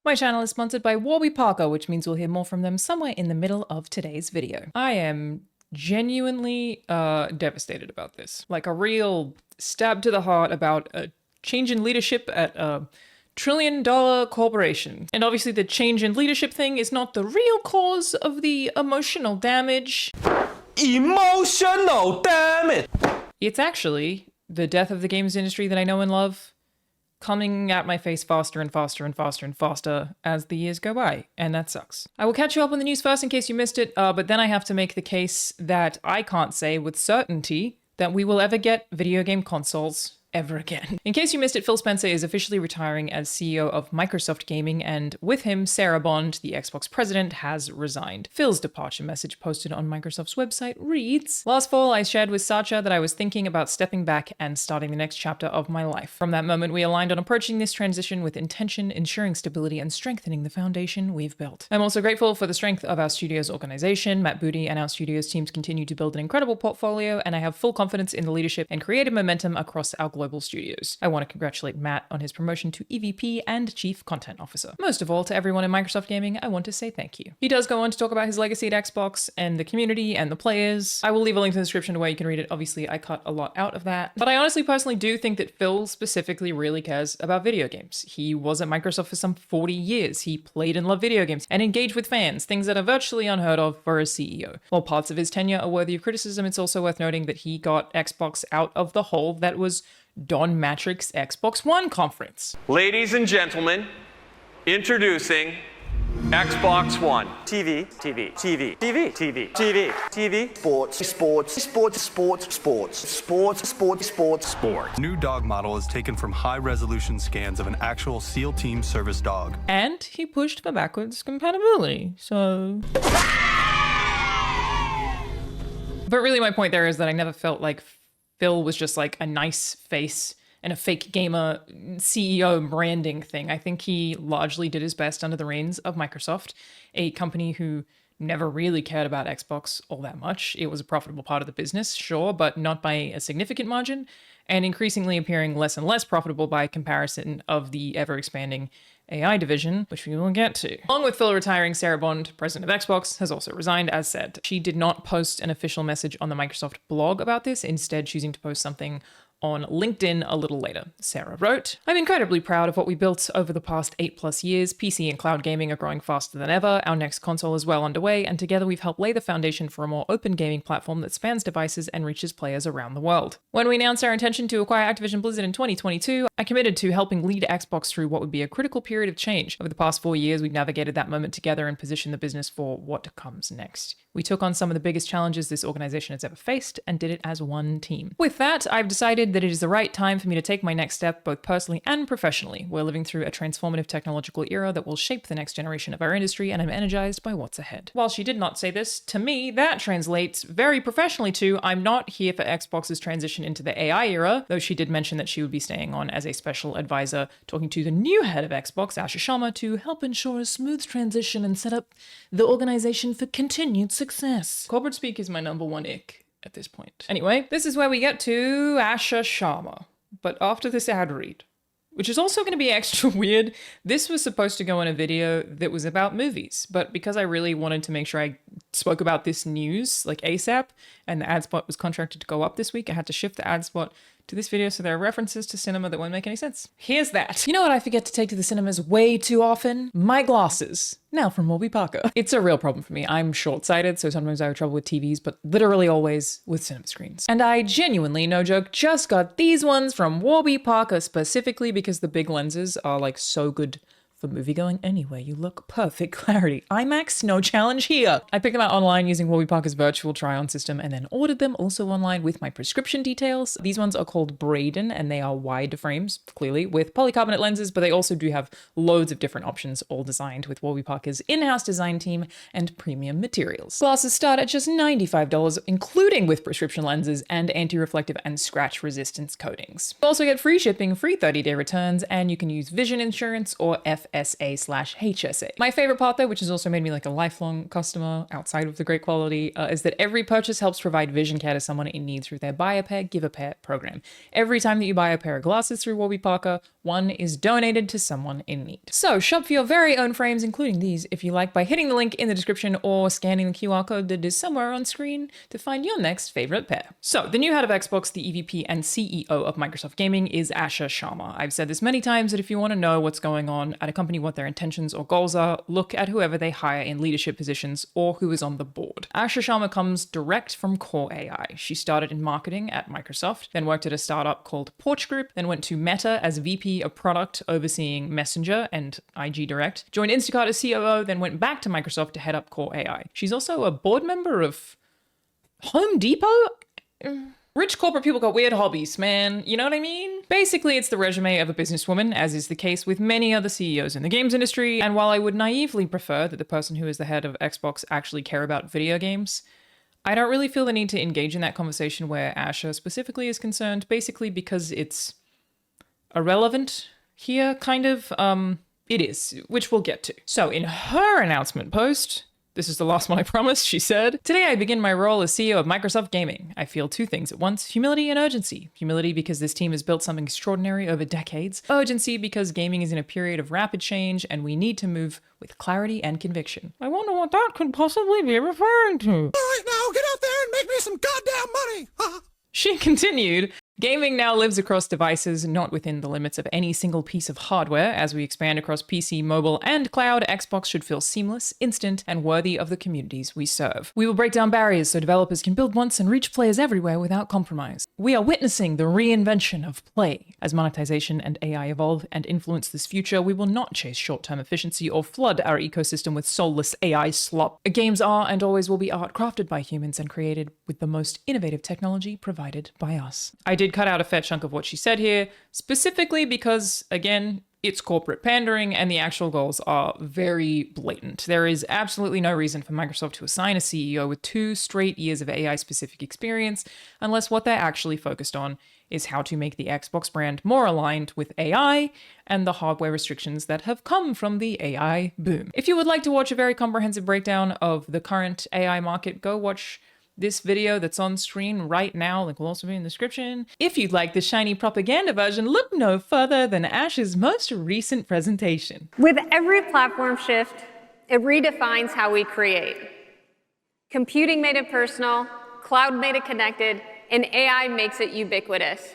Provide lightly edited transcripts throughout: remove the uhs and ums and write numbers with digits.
My channel is sponsored by Warby Parker, which means we'll hear more from them somewhere in the middle of today's video. I am genuinely devastated about this. Like a real stab to the heart about a change in leadership at a trillion-dollar corporation. And obviously the change in leadership thing is not the real cause of the emotional damage. Emotional damage! It's actually the death of the games industry that I know and love coming at my face faster and faster and faster and faster as the years go by, and that sucks. I will catch you up on the news first in case you missed it, but then I have to make the case that I can't say with certainty that we will ever get video game consoles ever again. In case you missed it, Phil Spencer is officially retiring as CEO of Microsoft Gaming, and with him, Sarah Bond, the Xbox president, has resigned. Phil's departure message posted on Microsoft's website reads, "Last fall, I shared with Sacha that I was thinking about stepping back and starting the next chapter of my life. From that moment, we aligned on approaching this transition with intention, ensuring stability and strengthening the foundation we've built. I'm also grateful for the strength of our studio's organization. Matt Booty and our studio's teams continue to build an incredible portfolio, and I have full confidence in the leadership and creative momentum across our global studios. I want to congratulate Matt on his promotion to EVP and Chief Content Officer. Most of all, to everyone in Microsoft Gaming, I want to say thank you." He does go on to talk about his legacy at Xbox and the community and the players. I will leave a link in the description where you can read it. Obviously, I cut a lot out of that. But I honestly personally do think that Phil specifically really cares about video games. He was at Microsoft for some 40 years. He played and loved video games and engaged with fans, things that are virtually unheard of for a CEO. While parts of his tenure are worthy of criticism, it's also worth noting that he got Xbox out of the hole that was Don Matrix's Xbox One conference. Ladies and gentlemen, introducing Xbox One. TV, TV, TV, TV, TV, TV, TV, sports, sports, sports, sports, sports, sports, sports, sports, sports. New dog model is taken from high-resolution scans of an actual SEAL Team service dog. And he pushed for backwards compatibility, so... But really my point there is that I never felt like Phil was just like a nice face and a fake gamer CEO branding thing. I think he largely did his best under the reins of Microsoft, a company who never really cared about Xbox all that much. It was a profitable part of the business, sure, but not by a significant margin, and increasingly appearing less and less profitable by comparison of the ever-expanding AI division, which we will get to. Along with Phil retiring, Sarah Bond, president of Xbox, has also resigned, as said. She did not post an official message on the Microsoft blog about this, instead choosing to post something on LinkedIn a little later. Sarah wrote, "I'm incredibly proud of what we built over the past 8+ years. PC and cloud gaming are growing faster than ever. Our next console is well underway, and together we've helped lay the foundation for a more open gaming platform that spans devices and reaches players around the world. When we announced our intention to acquire Activision Blizzard in 2022, I committed to helping lead Xbox through what would be a critical period of change. Over the past 4 years, we've navigated that moment together and positioned the business for what comes next. We took on some of the biggest challenges this organization has ever faced and did it as one team. With that, I've decided that it is the right time for me to take my next step, both personally and professionally. We're living through a transformative technological era that will shape the next generation of our industry, and I'm energized by what's ahead." While she did not say this, to me, that translates very professionally to, I'm not here for Xbox's transition into the AI era, though she did mention that she would be staying on as a special advisor, talking to the new head of Xbox, Asha Sharma, to help ensure a smooth transition and set up the organization for continued success. Corporate speak is my number one ick at this point. Anyway, this is where we get to Asha Sharma. But after this ad read, which is also going to be extra weird, this was supposed to go in a video that was about movies, but because I really wanted to make sure I spoke about this news like ASAP, and the ad spot was contracted to go up this week, I had to shift the ad spot to this video, so there are references to cinema that won't make any sense. Here's that. You know what I forget to take to the cinemas way too often? My glasses. Now from Warby Parker. It's a real problem for me. I'm short-sighted, so sometimes I have trouble with TVs, but literally always with cinema screens. And I genuinely, no joke, just got these ones from Warby Parker specifically because the big lenses are like so good for movie going anywhere. You look perfect clarity. IMAX, no challenge here. I picked them out online using Warby Parker's virtual try-on system and then ordered them also online with my prescription details. These ones are called Braden and they are wide frames, clearly, with polycarbonate lenses, but they also do have loads of different options, all designed with Warby Parker's in-house design team and premium materials. Glasses start at just $95, including with prescription lenses and anti-reflective and scratch resistance coatings. You also get free shipping, free 30-day returns, and you can use vision insurance or FSA/HSA. My favorite part though, which has also made me like a lifelong customer outside of the great quality, is that every purchase helps provide vision care to someone in need through their Buy a Pair, Give a Pair program. Every time that you buy a pair of glasses through Warby Parker, one is donated to someone in need. So shop for your very own frames, including these, if you like, by hitting the link in the description or scanning the QR code that is somewhere on screen to find your next favorite pair. So the new head of Xbox, the EVP and CEO of Microsoft Gaming, is Asha Sharma. I've said this many times that if you want to know what's going on at a company, what their intentions or goals are, look at whoever they hire in leadership positions or who is on the board. Asha Sharma comes direct from Core AI. She started in marketing at Microsoft, then worked at a startup called Porch Group, then went to Meta as VP of product overseeing Messenger and IG Direct, joined Instacart as COO, then went back to Microsoft to head up Core AI. She's also a board member of Home Depot? Rich corporate people got weird hobbies, man. You know what I mean? Basically, it's the resume of a businesswoman, as is the case with many other CEOs in the games industry. And while I would naively prefer that the person who is the head of Xbox actually care about video games, I don't really feel the need to engage in that conversation where Asha specifically is concerned, basically because it's irrelevant here, kind of. It is, which we'll get to. So in her announcement post, this is the last one I promised, she said, "Today I begin my role as CEO of Microsoft Gaming. I feel two things at once, humility and urgency. Humility because this team has built something extraordinary over decades. Urgency because gaming is in a period of rapid change and we need to move with clarity and conviction." I wonder what that could possibly be referring to. All right, now get out there and make me some goddamn money. She continued, "Gaming now lives across devices, not within the limits of any single piece of hardware. As we expand across PC, mobile, and cloud, Xbox should feel seamless, instant, and worthy of the communities we serve. We will break down barriers so developers can build once and reach players everywhere without compromise. We are witnessing the reinvention of play. As monetization and AI evolve and influence this future, we will not chase short-term efficiency or flood our ecosystem with soulless AI slop. Games are and always will be art crafted by humans and created with the most innovative technology provided by us." I did cut out a fair chunk of what she said here, specifically because, again, it's corporate pandering and the actual goals are very blatant. There is absolutely no reason for Microsoft to assign a CEO with 2 straight years of AI-specific experience unless what they're actually focused on is how to make the Xbox brand more aligned with AI and the hardware restrictions that have come from the AI boom. If you would like to watch a very comprehensive breakdown of the current AI market, go watch this video that's on screen right now. Link will also be in the description. If you'd like the shiny propaganda version, look no further than Ash's most recent presentation. With every platform shift, it redefines how we create. Computing made it personal, cloud made it connected, and AI makes it ubiquitous.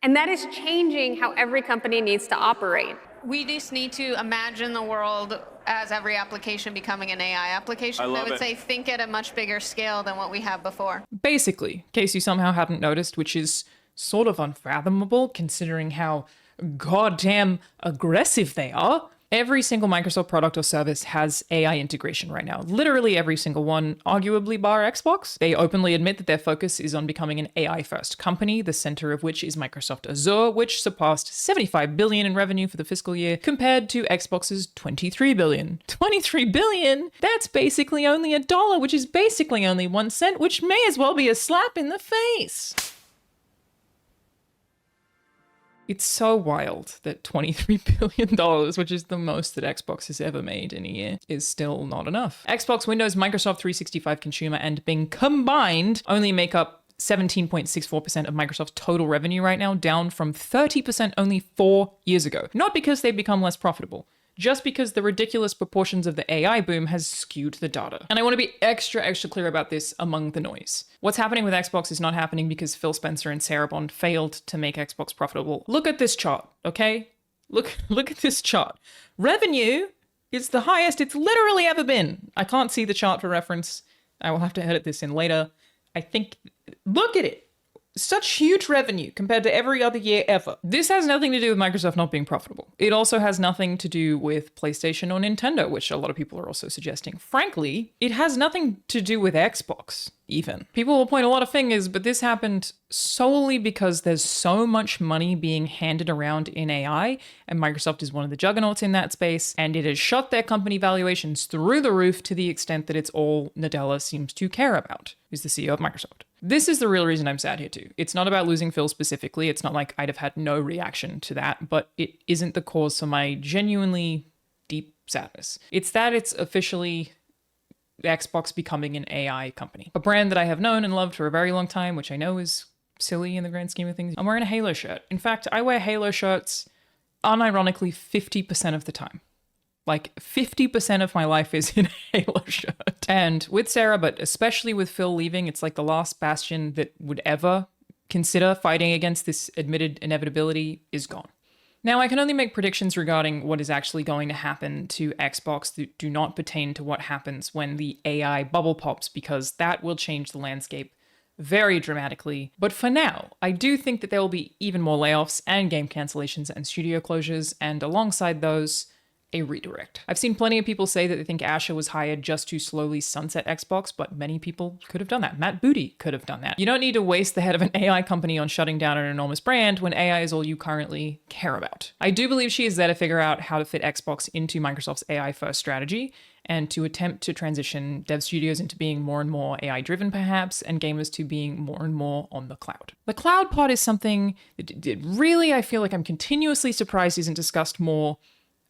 And that is changing how every company needs to operate. We just need to imagine the world as every application becoming an AI application. I would say think at a much bigger scale than what we have before. Basically, in case you somehow hadn't noticed, which is sort of unfathomable considering how goddamn aggressive they are, every single Microsoft product or service has AI integration right now. Literally every single one, arguably bar Xbox. They openly admit that their focus is on becoming an AI-first company, the center of which is Microsoft Azure, which surpassed $75 billion in revenue for the fiscal year, compared to Xbox's $23 billion. $23 billion? That's basically only $1, which is basically only 1 cent, which may as well be a slap in the face. It's so wild that $23 billion, which is the most that Xbox has ever made in a year, is still not enough. Xbox, Windows, Microsoft 365 Consumer, and Bing combined only make up 17.64% of Microsoft's total revenue right now, down from 30% only 4 years ago. Not because they've become less profitable, just because the ridiculous proportions of the AI boom has skewed the data. And I want to be extra clear about this among the noise. What's happening with Xbox is not happening because Phil Spencer and Sarah Bond failed to make Xbox profitable. Look at this chart, okay? Look at this chart. Revenue is the highest it's literally ever been. I can't see the chart for reference. I will have to edit this in later. I think, look at it. Such huge revenue compared to every other year ever. This has nothing to do with Microsoft not being profitable. It also has nothing to do with PlayStation or Nintendo, which a lot of people are also suggesting. Frankly, it has nothing to do with Xbox, even. People will point a lot of fingers, but this happened solely because there's so much money being handed around in AI, and Microsoft is one of the juggernauts in that space, and it has shot their company valuations through the roof to the extent that it's all Nadella seems to care about, who's the CEO of Microsoft. This is the real reason I'm sad here too. It's not about losing Phil specifically. It's not like I'd have had no reaction to that, but it isn't the cause for my genuinely sadness. It's that it's officially Xbox becoming an AI company. A brand that I have known and loved for a very long time, which I know is silly in the grand scheme of things. I'm wearing a Halo shirt. In fact, I wear Halo shirts unironically 50% of the time. Like 50% of my life is in a Halo shirt. And with Sarah, but especially with Phil leaving, it's like the last bastion that would ever consider fighting against this admitted inevitability is gone. Now, I can only make predictions regarding what is actually going to happen to Xbox that do not pertain to what happens when the AI bubble pops, because that will change the landscape very dramatically. But for now, I do think that there will be even more layoffs and game cancellations and studio closures, and alongside those, a redirect. I've seen plenty of people say that they think Asha was hired just to slowly sunset Xbox, but many people could have done that. Matt Booty could have done that. You don't need to waste the head of an AI company on shutting down an enormous brand when AI is all you currently care about. I do believe she is there to figure out how to fit Xbox into Microsoft's AI first strategy and to attempt to transition dev studios into being more and more AI driven perhaps, and gamers to being more and more on the cloud. The cloud part is something that really I feel like I'm continuously surprised isn't discussed more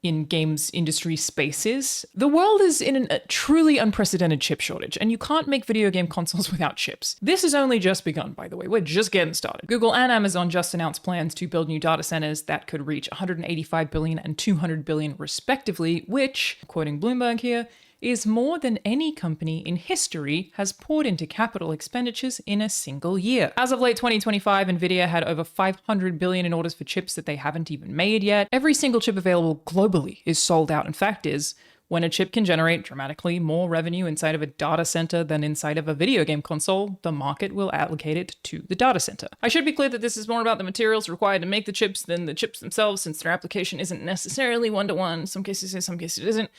in games industry spaces. The world is in a truly unprecedented chip shortage, and you can't make video game consoles without chips. This has only just begun, by the way. We're just getting started. Google and Amazon just announced plans to build new data centers that could reach 185 billion and 200 billion respectively, which, quoting Bloomberg here, is more than any company in history has poured into capital expenditures in a single year. As of late 2025, Nvidia had over 500 billion in orders for chips that they haven't even made yet. Every single chip available globally is sold out. And fact is, when a chip can generate dramatically more revenue inside of a data center than inside of a video game console, the market will allocate it to the data center. I should be clear that this is more about the materials required to make the chips than the chips themselves, since their application isn't necessarily one-to-one. Some cases it is, some cases it isn't.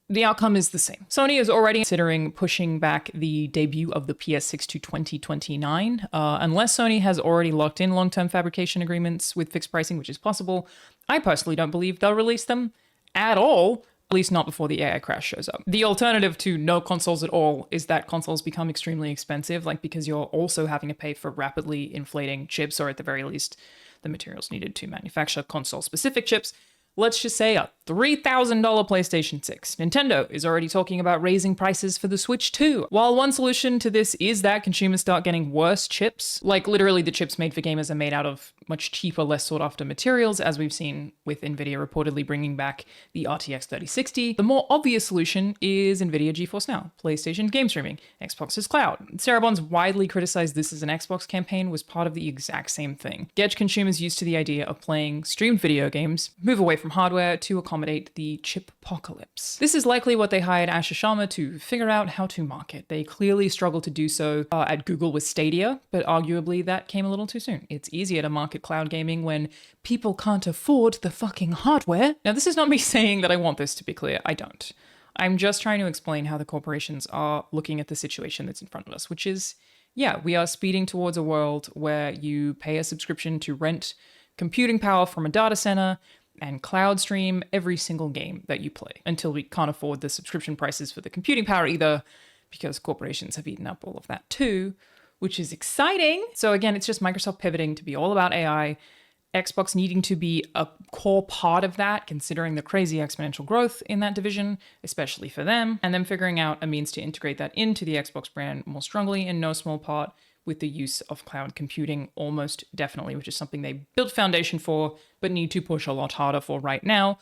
The outcome is the same. Sony is already considering pushing back the debut of the PS6 to 2029. Unless Sony has already locked in long-term fabrication agreements with fixed pricing, which is possible, I personally don't believe they'll release them at all, at least not before the AI crash shows up. The alternative to no consoles at all is that consoles become extremely expensive, like because you're also having to pay for rapidly inflating chips, or at the very least, the materials needed to manufacture console-specific chips. Let's just say a $3,000 PlayStation 6. Nintendo is already talking about raising prices for the Switch too. While one solution to this is that consumers start getting worse chips, like literally the chips made for gamers are made out of much cheaper, less sought after materials, as we've seen with Nvidia reportedly bringing back the RTX 3060. The more obvious solution is Nvidia GeForce Now, PlayStation game streaming, Xbox's cloud. Sarah Bond's widely criticized this as an Xbox campaign was part of the exact same thing. Get consumers used to the idea of playing streamed video games, move away from hardware to accommodate the chip apocalypse. This is likely what they hired Asha Sharma to figure out how to market. They clearly struggled to do so at Google with Stadia, but arguably that came a little too soon. It's easier to market cloud gaming when people can't afford the fucking hardware. Now, this is not me saying that I want this to be clear. I don't. I'm just trying to explain how the corporations are looking at the situation that's in front of us, which is, yeah, we are speeding towards a world where you pay a subscription to rent computing power from a data center and cloud stream every single game that you play, until we can't afford the subscription prices for the computing power either, because corporations have eaten up all of that too, which is exciting. So again, it's just Microsoft pivoting to be all about AI, Xbox needing to be a core part of that, considering the crazy exponential growth in that division, especially for them, and then figuring out a means to integrate that into the Xbox brand more strongly, in no small part with the use of cloud computing, almost definitely, which is something they built foundation for, but need to push a lot harder for right now,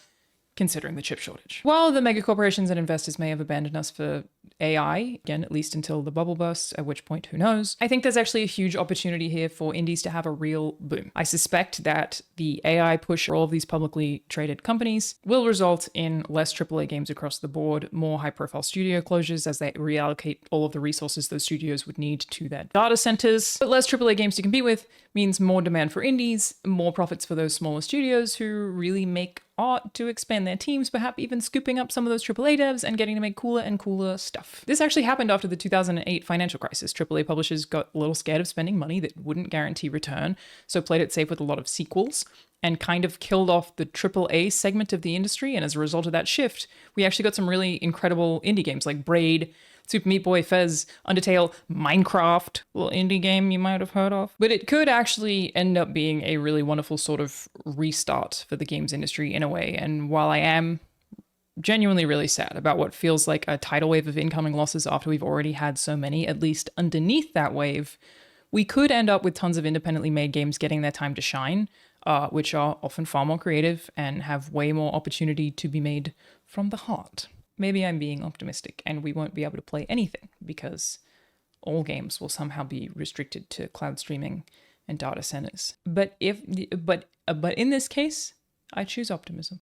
considering the chip shortage. While the mega corporations and investors may have abandoned us for AI, again, at least until the bubble bursts, at which point, who knows? I think there's actually a huge opportunity here for indies to have a real boom. I suspect that the AI push for all of these publicly traded companies will result in less AAA games across the board, more high-profile studio closures as they reallocate all of the resources those studios would need to their data centers. But less AAA games to compete with means more demand for indies, more profits for those smaller studios who really make art to expand their teams, perhaps even scooping up some of those AAA devs and getting to make cooler and cooler stuff. This actually happened after the 2008 financial crisis. AAA publishers got a little scared of spending money that wouldn't guarantee return, so played it safe with a lot of sequels and kind of killed off the AAA segment of the industry. And as a result of that shift, we actually got some really incredible indie games like Braid, Super Meat Boy, Fez, Undertale, Minecraft, a little indie game you might have heard of. But it could actually end up being a really wonderful sort of restart for the games industry in a way. And while I am genuinely really sad about what feels like a tidal wave of incoming losses after we've already had so many. At least underneath that wave, we could end up with tons of independently made games getting their time to shine, which are often far more creative and have way more opportunity to be made from the heart. Maybe I'm being optimistic and we won't be able to play anything because all games will somehow be restricted to cloud streaming and data centers. But in this case, I choose optimism.